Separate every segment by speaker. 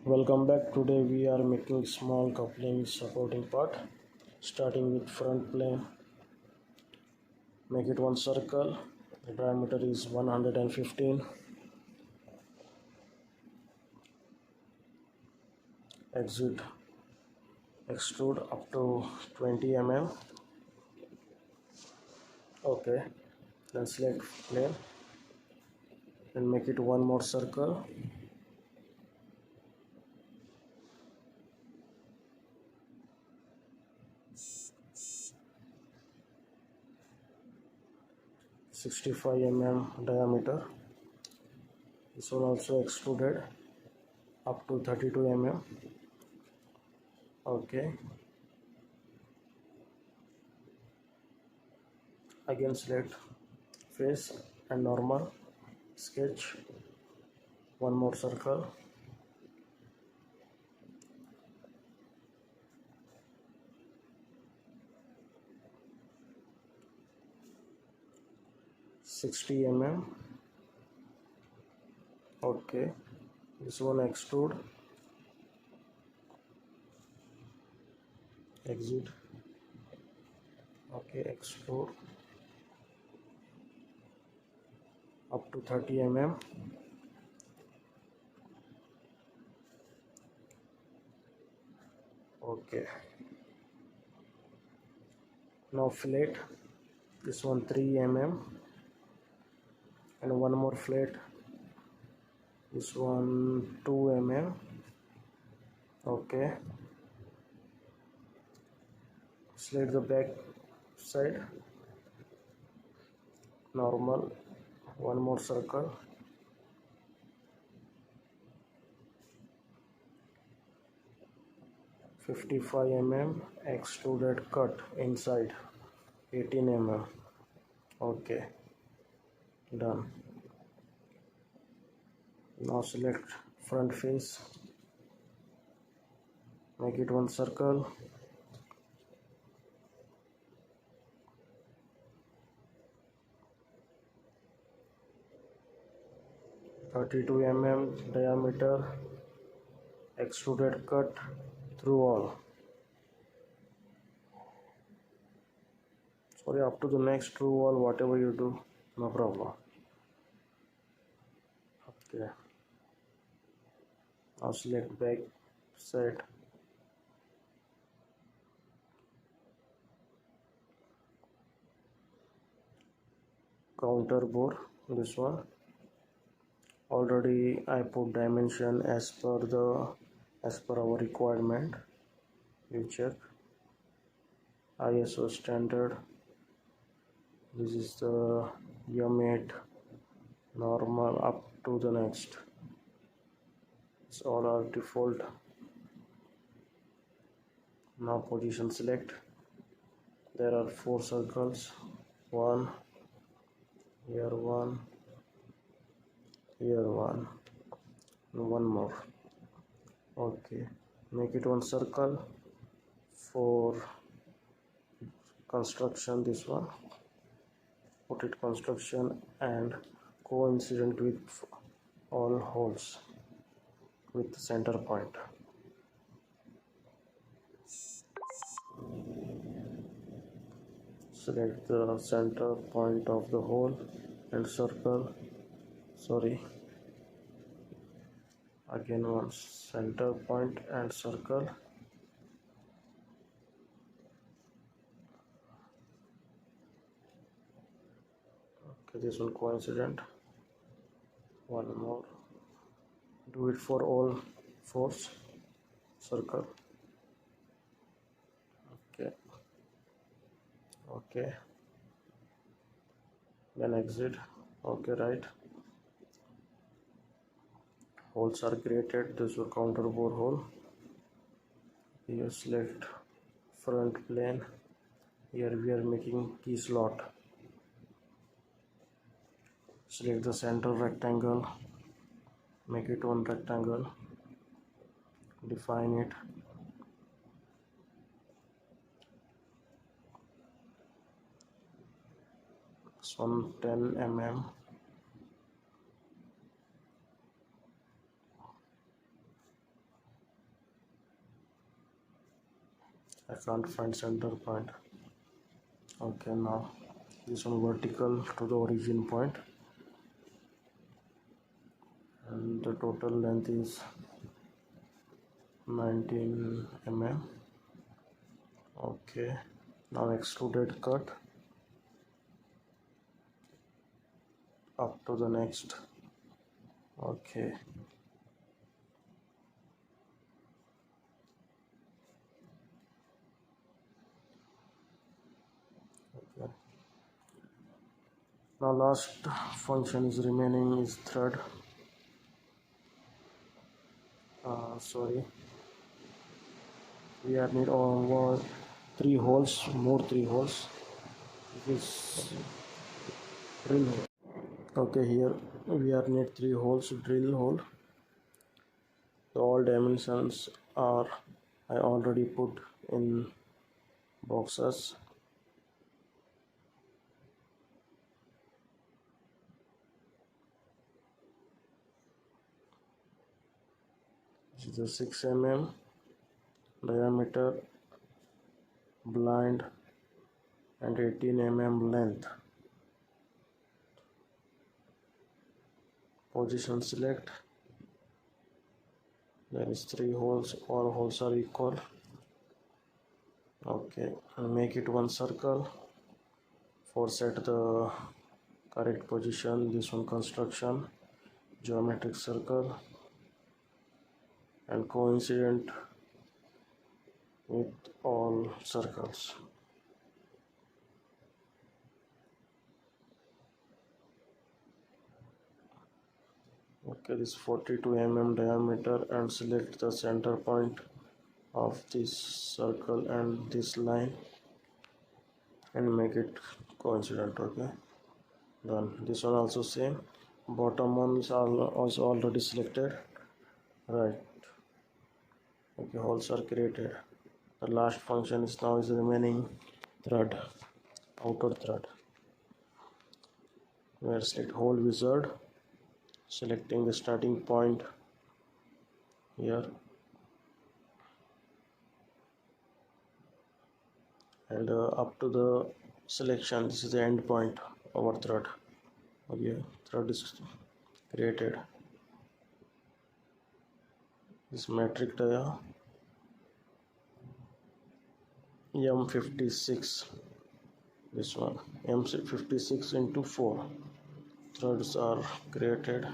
Speaker 1: Welcome back. Today we are making small coupling supporting part. Starting with front plane, make it one circle. The diameter is 115. Exit, extrude up to 20 mm. Okay. Then select plane and make it one more circle. (65 mm) diameter. This one also extruded up to 32 mm. Okay. Again select face and normal. Sketch one more circle. (60 mm). Okay, this one extrude, exit. Okay, extrude up to 30 mm. Okay, now fillet this one 3 mm and one more fillet, this one 2 mm. Okay, select the back side, normal, one more circle. (55 mm) extruded cut inside 18 mm. Okay, done. Now select front face, make it one circle. (32 mm) diameter, extruded cut through all. Sorry, up to the next through wall, whatever you do, no problem. Okay, now select back side, counter bore, this one. Already I put dimension as per our requirement. You check ISO standard. This is the M8 normal up to the next. It's all our default. Now position select. There are 4 circles. One, here one, here one, and one more. Okay, make it one circle for construction. This one, put it construction and coincident with all holes with the center point. Select the center point of the hole and circle. Sorry, again one center point and circle. Okay, this one coincident. One more. Do it for all 4 circle. Okay, okay, then exit. Okay, right, holes are created. This will counter bore hole. Here select front plane. Here we are making key slot. Select the center rectangle, make it one rectangle, define it. This one 10 mm. I can't find center point. Okay, now this one vertical to the origin point, and the total length is 19 mm. Okay, now extruded cut up to the next. Okay, okay. Now last function is remaining is thread. Sorry, we are need over 3 holes, more 3 holes. This drill hole. Okay, here we are need 3 holes, drill hole. All dimensions are I already put in boxes. This is a 6 mm diameter, blind, and 18 mm length. Position select. There is 3 holes, all holes are equal. Okay, and make it one circle. For set the correct position, this one construction, geometric circle, and coincident with all circles. Okay, this 42 mm diameter, and select the center point of this circle and this line and make it coincident. Okay, done. This one also same. Bottom one is also already selected. Right. Okay, holes are created. The last function is now is remaining thread, outer thread. Where select hole wizard, selecting the starting point here, and up to the selection. This is the end point of our thread. Okay, thread is created. This metric dia M56. This one M56 into 4 threads are created.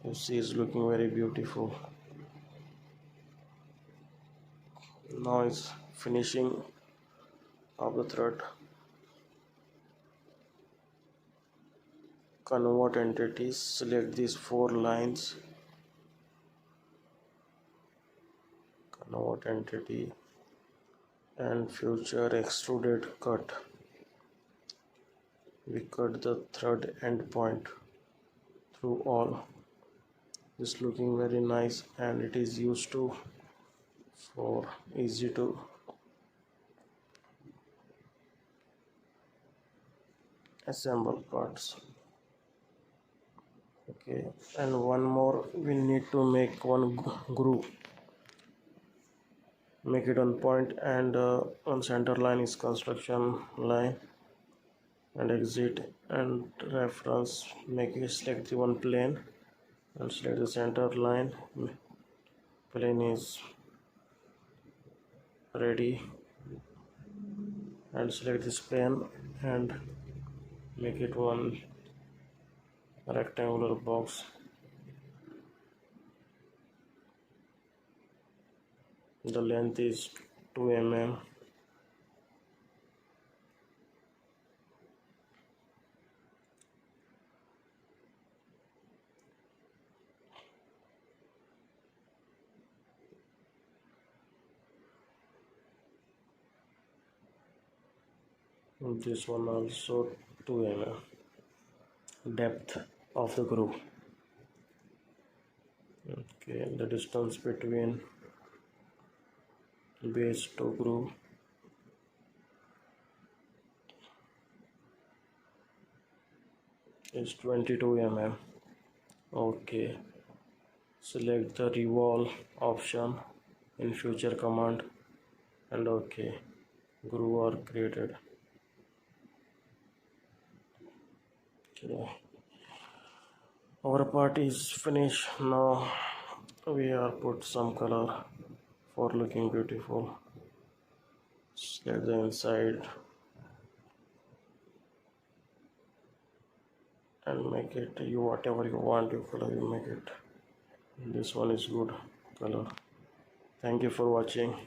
Speaker 1: You see, it's looking very beautiful. Now it's finishing of the thread. Convert entities. Select these 4 lines. Convert entity and future extruded cut. We cut the thread endpoint through all. This looking very nice, and it is used to for easy to assemble parts. Okay, and one more, we need to make one groove. Make it on point, and on center line is construction line, and exit and reference. Make it select the one plane and select the center line. Plane is ready, and select this plane and make it one rectangular box. The length is 2 mm. This one also 2 mm. Depth of the groove. Okay, the distance between base to groove is 22 mm. Okay, select the revolve option in future command, and okay. grew or created. Okay, our part is finished. Now we are put some color for looking beautiful. Get the inside and make it you whatever you want you color, you make it. This one is good color. Thank you for watching.